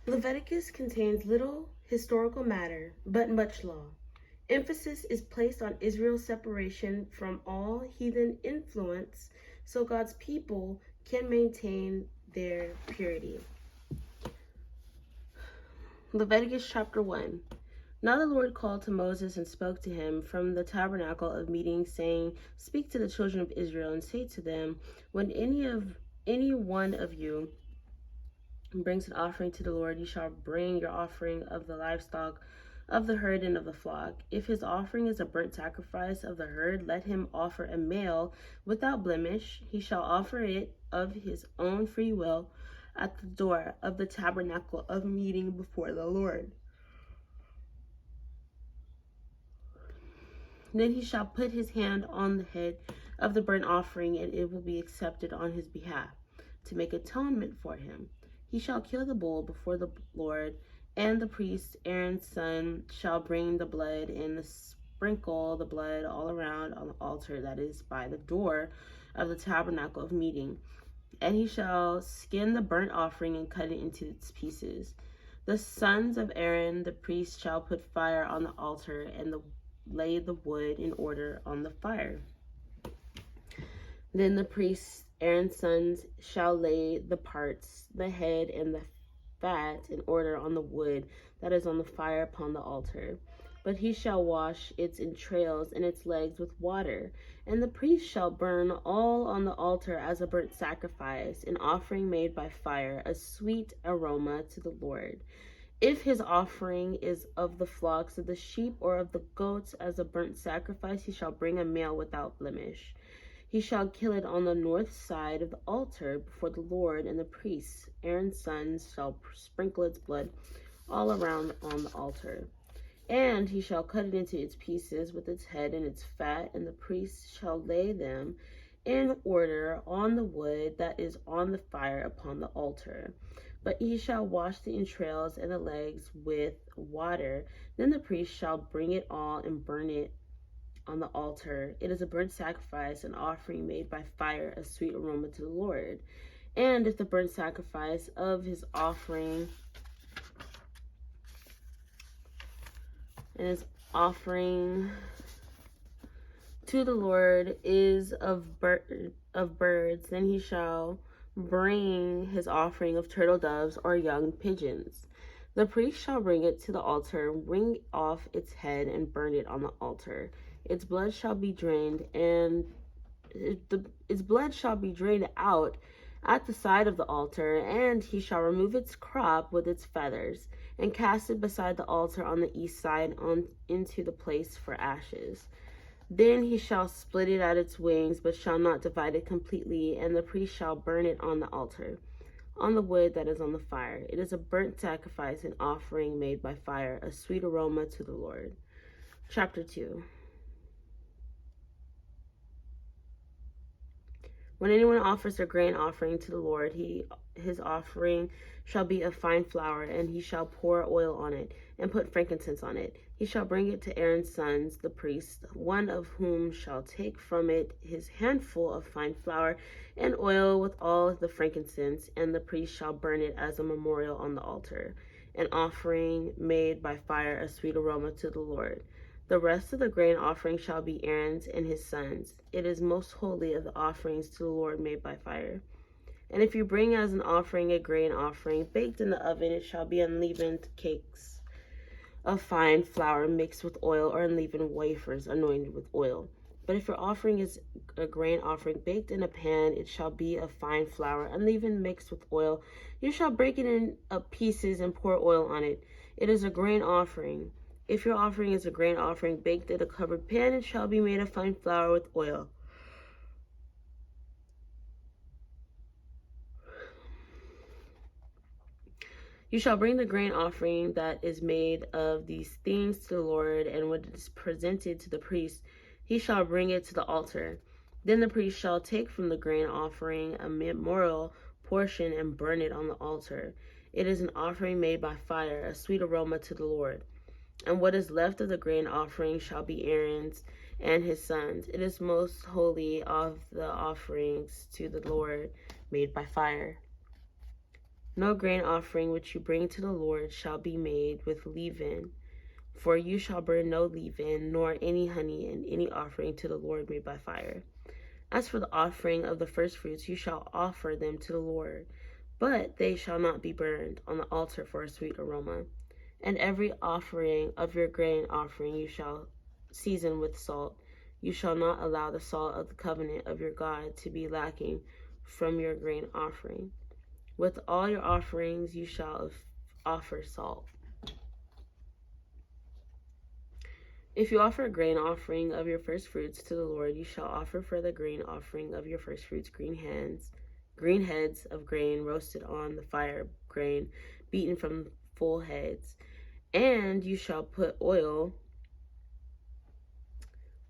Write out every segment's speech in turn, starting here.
Leviticus contains little historical matter, but much law. Emphasis is placed on Israel's separation from all heathen influence so God's people can maintain their purity. Leviticus chapter 1. Now the Lord called to Moses and spoke to him from the tabernacle of meeting, saying, Speak to the children of Israel and say to them, when any one of you brings an offering to the Lord, you shall bring your offering of the livestock of the herd and of the flock. If his offering is a burnt sacrifice of the herd, let him offer a male without blemish. He shall offer it of his own free will at the door of the tabernacle of meeting before the Lord. Then he shall put his hand on the head of the burnt offering, and it will be accepted on his behalf, to make atonement for him. He shall kill the bull before the Lord, and the priest Aaron's son shall bring the blood and sprinkle the blood all around on the altar that is by the door of the tabernacle of meeting. And he shall skin the burnt offering and cut it into its pieces. The sons of Aaron, the priest, shall put fire on the altar and lay the wood in order on the fire. Then the priest Aaron's sons shall lay the parts, the head and the fat, in order on the wood that is on the fire upon the altar. But he shall wash its entrails and its legs with water, and the priest shall burn all on the altar as a burnt sacrifice, an offering made by fire, a sweet aroma to the Lord. If his offering is of the flocks of the sheep or of the goats as a burnt sacrifice, he shall bring a male without blemish. He shall kill it on the north side of the altar before the Lord, and the priests, Aaron's sons, shall sprinkle its blood all around on the altar. And he shall cut it into its pieces with its head and its fat, and the priest shall lay them in order on the wood that is on the fire upon the altar. But he shall wash the entrails and the legs with water. Then the priest shall bring it all and burn it on the altar. It is a burnt sacrifice, an offering made by fire, a sweet aroma to the Lord. And if the burnt sacrifice of his offering to the Lord is of birds, then he shall bring his offering of turtle doves or young pigeons. The priest shall bring it to the altar, wring off its head, and burn it on the altar. Its blood shall be drained, and its blood shall be drained out at the side of the altar, and he shall remove its crop with its feathers, and cast it beside the altar on the east side into the place for ashes. Then he shall split it at its wings, but shall not divide it completely, and the priest shall burn it on the altar, on the wood that is on the fire. It is a burnt sacrifice, an offering made by fire, a sweet aroma to the Lord. Chapter 2. When anyone offers a grain offering to the Lord, his offering shall be of fine flour, and he shall pour oil on it, and put frankincense on it. He shall bring it to Aaron's sons, the priests, one of whom shall take from it his handful of fine flour and oil with all the frankincense, and the priest shall burn it as a memorial on the altar, an offering made by fire, a sweet aroma to the Lord. The rest of the grain offering shall be Aaron's and his sons. It is most holy of the offerings to the Lord made by fire. And if you bring as an offering a grain offering baked in the oven, it shall be unleavened cakes of fine flour mixed with oil, or unleavened wafers anointed with oil. But if your offering is a grain offering baked in a pan, it shall be of fine flour, unleavened, mixed with oil. You shall break it in pieces and pour oil on it. It is a grain offering. If your offering is a grain offering baked in a covered pan, it shall be made of fine flour with oil. You shall bring the grain offering that is made of these things to the Lord, and when it is presented to the priest, he shall bring it to the altar. Then the priest shall take from the grain offering a memorial portion and burn it on the altar. It is an offering made by fire, a sweet aroma to the Lord. And what is left of the grain offering shall be Aaron's and his sons. It is most holy of the offerings to the Lord made by fire. No grain offering which you bring to the Lord shall be made with leaven, for you shall burn no leaven, nor any honey in any offering to the Lord made by fire. As for the offering of the firstfruits, you shall offer them to the Lord, but they shall not be burned on the altar for a sweet aroma. And every offering of your grain offering you shall season with salt. You shall not allow the salt of the covenant of your God to be lacking from your grain offering. With all your offerings you shall offer salt. If you offer a grain offering of your firstfruits to the Lord, you shall offer for the grain offering of your firstfruits green heads of grain roasted on the fire, grain beaten from full heads. And you shall put oil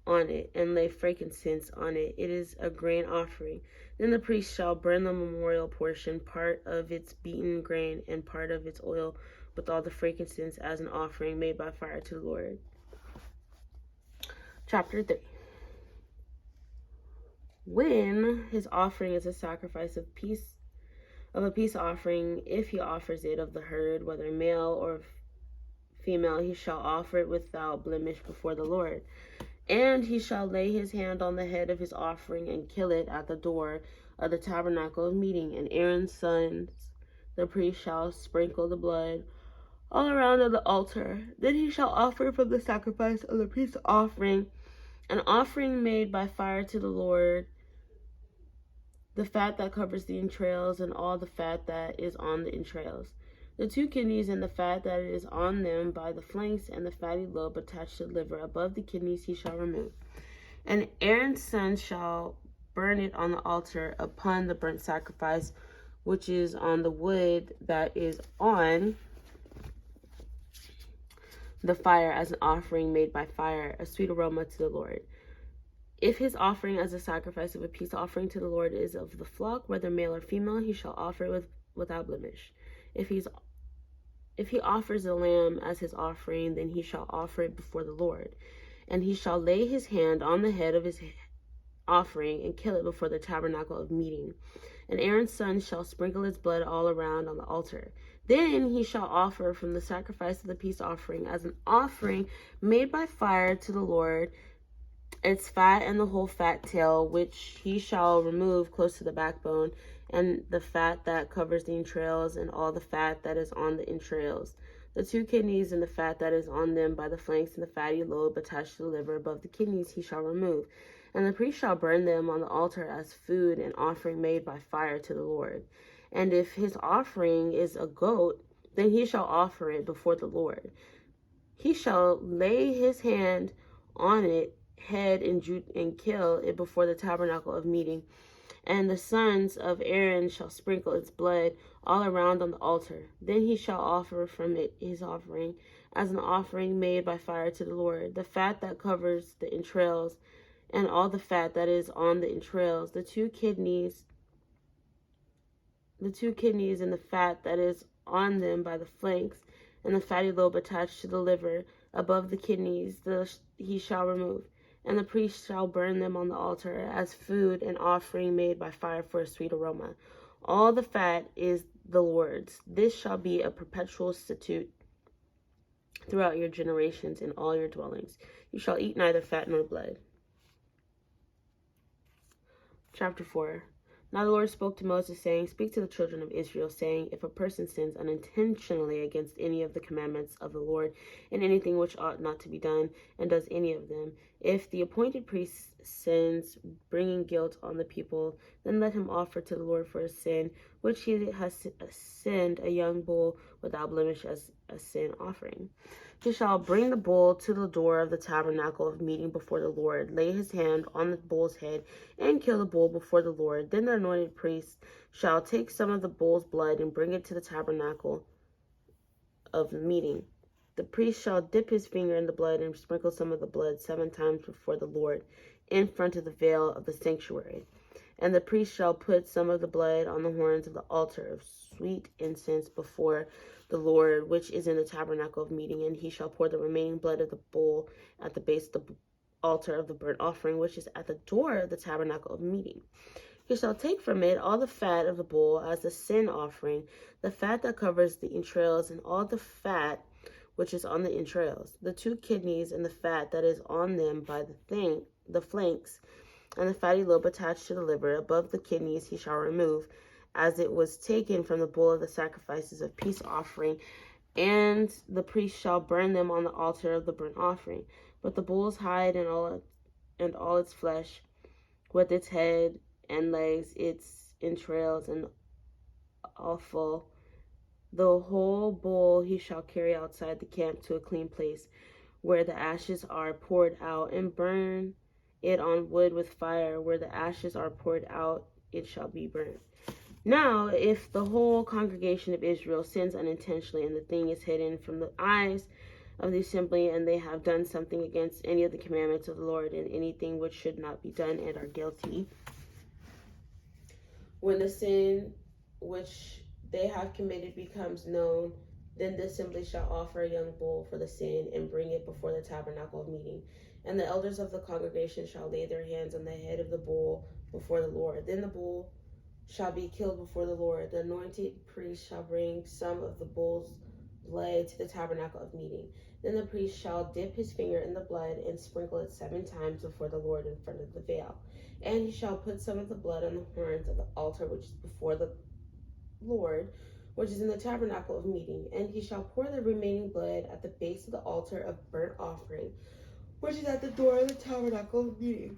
on it and lay frankincense on it. It is a grain offering. Then the priest shall burn the memorial portion, part of its beaten grain and part of its oil, with all the frankincense as an offering made by fire to the Lord. Chapter 3. When his offering is a sacrifice of a peace offering, if he offers it of the herd, whether male or female, he shall offer it without blemish before the Lord. And he shall lay his hand on the head of his offering and kill it at the door of the tabernacle of meeting. And Aaron's sons, the priest, shall sprinkle the blood all around of the altar. Then he shall offer from the sacrifice of the peace offering an offering made by fire to the Lord, the fat that covers the entrails and all the fat that is on the entrails, the 2 kidneys and the fat that is on them by the flanks, and the fatty lobe attached to the liver above the kidneys he shall remove. And Aaron's sons shall burn it on the altar upon the burnt sacrifice, which is on the wood that is on the fire, as an offering made by fire, a sweet aroma to the Lord. If his offering as a sacrifice of a peace offering to the Lord is of the flock, whether male or female, he shall offer it without blemish. If he offers a lamb as his offering, then he shall offer it before the Lord. And he shall lay his hand on the head of his offering and kill it before the tabernacle of meeting. And Aaron's son shall sprinkle its blood all around on the altar. Then he shall offer from the sacrifice of the peace offering as an offering made by fire to the Lord its fat and the whole fat tail, which he shall remove close to the backbone, and the fat that covers the entrails, and all the fat that is on the entrails, the 2 kidneys and the fat that is on them by the flanks, and the fatty lobe attached to the liver above the kidneys he shall remove. And the priest shall burn them on the altar as food, and offering made by fire to the Lord. And if his offering is a goat, then he shall offer it before the Lord. He shall lay his hand on it head and kill it before the tabernacle of meeting. And the sons of Aaron shall sprinkle its blood all around on the altar. Then he shall offer from it his offering as an offering made by fire to the Lord, the fat that covers the entrails and all the fat that is on the entrails, the 2 kidneys and the fat that is on them by the flanks, and the fatty lobe attached to the liver above the kidneys he shall remove. And the priest shall burn them on the altar as food, and offering made by fire for a sweet aroma. All the fat is the Lord's. This shall be a perpetual statute throughout your generations in all your dwellings. You shall eat neither fat nor blood. Chapter 4. Now the Lord spoke to Moses, saying, Speak to the children of Israel, saying, If a person sins unintentionally against any of the commandments of the Lord, in anything which ought not to be done, and does any of them, if the appointed priest sins, bringing guilt on the people, then let him offer to the Lord for his sin, which he has sinned, a young bull without blemish as a sin offering. He shall bring the bull to the door of the tabernacle of meeting before the Lord, lay his hand on the bull's head, and kill the bull before the Lord. Then the anointed priest shall take some of the bull's blood and bring it to the tabernacle of the meeting. The priest shall dip his finger in the blood and sprinkle some of the blood 7 times before the Lord in front of the veil of the sanctuary. And the priest shall put some of the blood on the horns of the altar of sweet incense before the Lord, which is in the tabernacle of meeting, and he shall pour the remaining blood of the bull at the base of the altar of the burnt offering, which is at the door of the tabernacle of meeting. He shall take from it all the fat of the bull as a sin offering, the fat that covers the entrails, and all the fat which is on the entrails, the 2 kidneys, and the fat that is on them by the flanks, and the fatty lobe attached to the liver. Above the kidneys he shall remove, as it was taken from the bull of the sacrifices of peace offering, and the priest shall burn them on the altar of the burnt offering. But the bull's hide and all its flesh, with its head and legs, its entrails, and offal, the whole bull he shall carry outside the camp to a clean place, where the ashes are poured out, and burn it on wood with fire. Where the ashes are poured out, it shall be burnt. Now, if the whole congregation of Israel sins unintentionally, and the thing is hidden from the eyes of the assembly, and they have done something against any of the commandments of the Lord, and anything which should not be done, and are guilty, when the sin which they have committed becomes known, then the assembly shall offer a young bull for the sin, and bring it before the tabernacle of meeting. And the elders of the congregation shall lay their hands on the head of the bull before the Lord. Then the bull shall be killed before the Lord. The anointed priest shall bring some of the bull's blood to the tabernacle of meeting. Then the priest shall dip his finger in the blood and sprinkle it 7 times before the Lord in front of the veil. And he shall put some of the blood on the horns of the altar which is before the Lord, which is in the tabernacle of meeting. And he shall pour the remaining blood at the base of the altar of burnt offering, which is at the door of the tabernacle of meeting.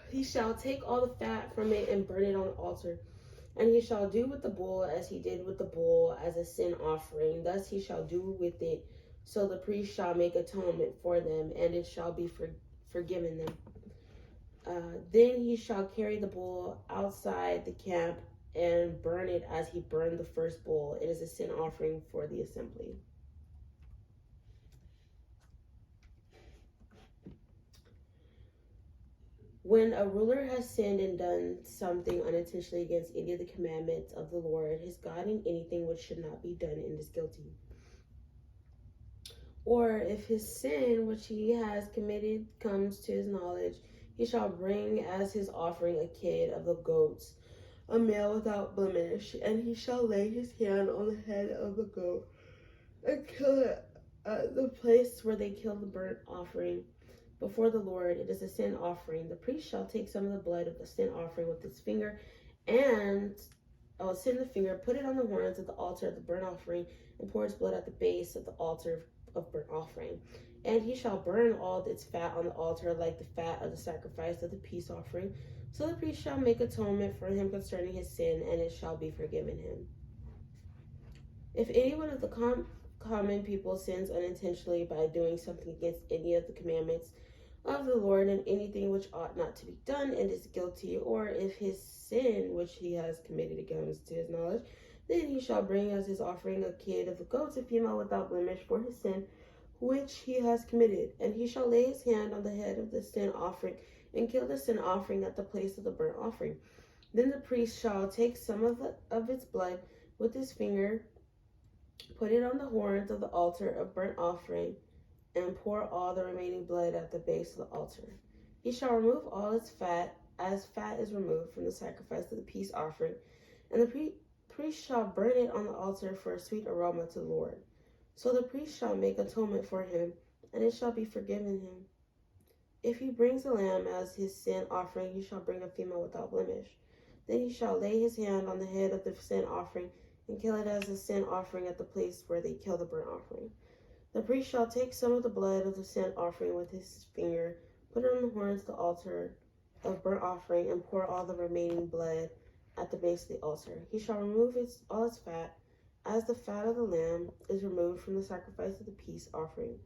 He shall take all the fat from it and burn it on the altar. And he shall do with the bull as he did with the bull as a sin offering. Thus he shall do with it. So the priest shall make atonement for them, and it shall be forgiven them. Then he shall carry the bull outside the camp and burn it as he burned the first bull. It is a sin offering for the assembly. When a ruler has sinned and done something unintentionally against any of the commandments of the Lord his God, in anything which should not be done, and is guilty, or if his sin which he has committed comes to his knowledge, he shall bring as his offering a kid of the goats, a male without blemish, and he shall lay his hand on the head of the goat and kill it at the place where they kill the burnt offering before the Lord. It is a sin offering. The priest shall take some of the blood of the sin offering with his finger, and sin the finger, put it on the horns of the altar of the burnt offering, and pour its blood at the base of the altar of burnt offering. And he shall burn all its fat on the altar, like the fat of the sacrifice of the peace offering. So the priest shall make atonement for him concerning his sin, and it shall be forgiven him. If anyone of the common people sins unintentionally by doing something against any of the commandments of the Lord, and anything which ought not to be done, and is guilty, or if his sin which he has committed comes to his knowledge, then he shall bring as his offering a kid of the goats, a female without blemish, for his sin which he has committed. And he shall lay his hand on the head of the sin offering, and kill the sin offering at the place of the burnt offering. Then the priest shall take some of its blood with his finger, put it on the horns of the altar of burnt offering, and pour all the remaining blood at the base of the altar. He shall remove all its fat, as fat is removed from the sacrifice of the peace offering, and the priest shall burn it on the altar for a sweet aroma to the Lord. So the priest shall make atonement for him, and it shall be forgiven him. If he brings a lamb as his sin offering, he shall bring a female without blemish. Then he shall lay his hand on the head of the sin offering, and kill it as a sin offering at the place where they kill the burnt offering. The priest shall take some of the blood of the sin offering with his finger, put it on the horns of the altar of burnt offering, and pour all the remaining blood at the base of the altar. He shall remove all its fat, as the fat of the lamb is removed from the sacrifice of the peace offering.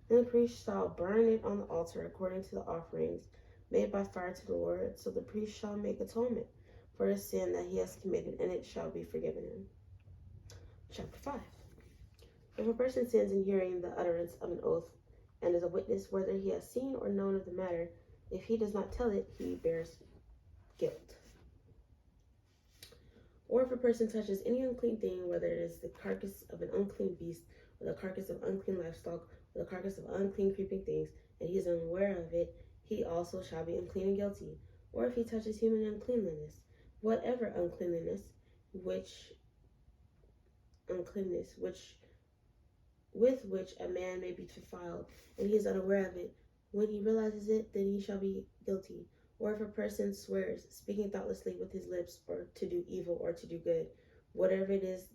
Then the priest shall burn it on the altar according to the offerings made by fire to the Lord. So the priest shall make atonement for his sin that he has committed, and it shall be forgiven him. Chapter 5. If a person sins in hearing the utterance of an oath, and is a witness whether he has seen or known of the matter, if he does not tell it, he bears guilt. Or if a person touches any unclean thing, whether it is the carcass of an unclean beast, or the carcass of unclean livestock, or the carcass of unclean creeping things, and he is unaware of it, he also shall be unclean and guilty. Or if he touches human uncleanliness, whatever which uncleanness, with which a man may be defiled, and he is unaware of it. When he realizes it, then he shall be guilty. Or if a person swears, speaking thoughtlessly with his lips, or to do evil or to do good, whatever it is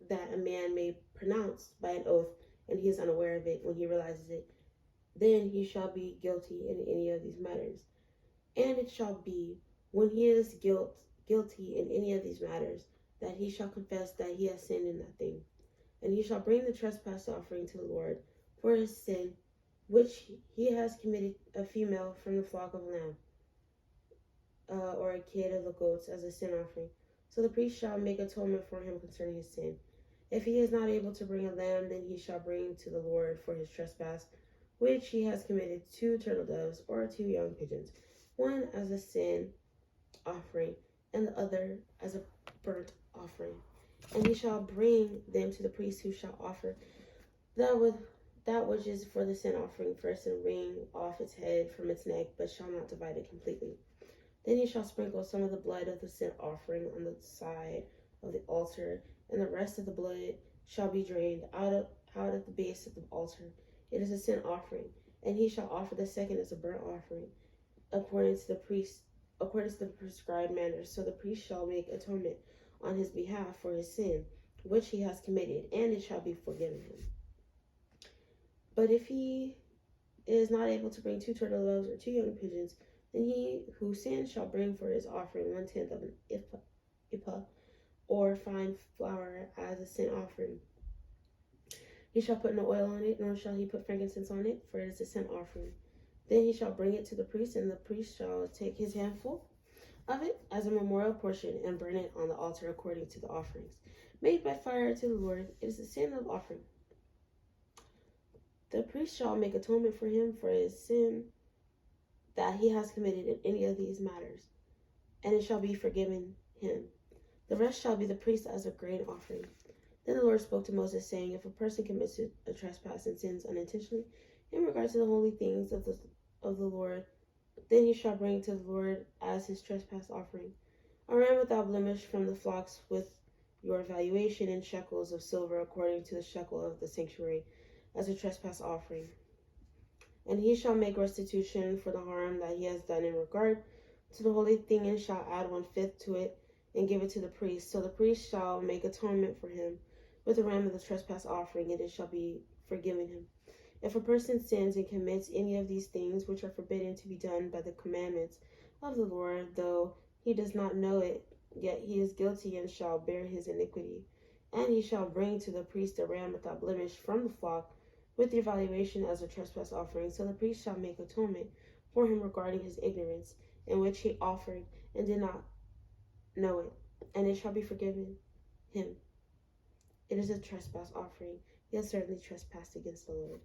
that a man may pronounce by an oath, and he is unaware of it when he realizes it, then he shall be guilty in any of these matters. And it shall be, when he is guilty in any of these matters, that he shall confess that he has sinned in that thing. And he shall bring the trespass offering to the Lord for his sin, which he has committed, a female from the flock of lamb, or a kid of the goats, as a sin offering. So the priest shall make atonement for him concerning his sin. If he is not able to bring a lamb, then he shall bring to the Lord for his trespass, which he has committed, 2 turtle doves or 2 young pigeons, one as a sin offering, and the other as a burnt offering. And he shall bring them to the priest, who shall offer that which is for the sin offering first, and wring off its head from its neck, but shall not divide it completely. Then he shall sprinkle some of the blood of the sin offering on the side of the altar, and the rest of the blood shall be drained out at the base of the altar. It is a sin offering. And he shall offer the second as a burnt offering, according to the prescribed manner. So the priest shall make atonement on his behalf for his sin, which he has committed, and it shall be forgiven him. But if he is not able to bring 2 turtle doves or 2 young pigeons, then he who sins shall bring for his offering 1/10 of an ephah, or fine flour, as a sin offering. He shall put no oil on it, nor shall he put frankincense on it, for it is a sin offering. Then he shall bring it to the priest, and the priest shall take his handful of it as a memorial portion, and burn it on the altar according to the offerings made by fire to the Lord. It is a sin of offering. The priest shall make atonement for him for his sin that he has committed in any of these matters, and it shall be forgiven him. The rest shall be the priest as a grain offering. Then the Lord spoke to Moses, saying, if a person commits a trespass and sins unintentionally in regard to the holy things of the Lord, then he shall bring to the Lord as his trespass offering a ram without blemish from the flocks, with your valuation in shekels of silver, according to the shekel of the sanctuary, as a trespass offering. And he shall make restitution for the harm that he has done in regard to the holy thing, and shall add 1/5 to it, and give it to the priest. So the priest shall make atonement for him with the ram of the trespass offering, and it shall be forgiven him. If a person sins and commits any of these things which are forbidden to be done by the commandments of the Lord, though he does not know it, yet he is guilty and shall bear his iniquity. And he shall bring to the priest a ram without blemish from the flock, with the evaluation as a trespass offering. So the priest shall make atonement for him regarding his ignorance, in which he offered and did not know it, and it shall be forgiven him. It is a trespass offering. He has certainly trespassed against the Lord.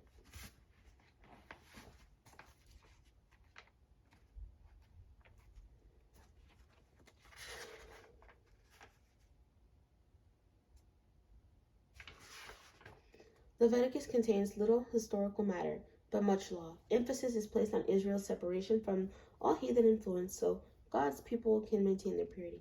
Leviticus contains little historical matter, but much law. Emphasis is placed on Israel's separation from all heathen influence, so God's people can maintain their purity.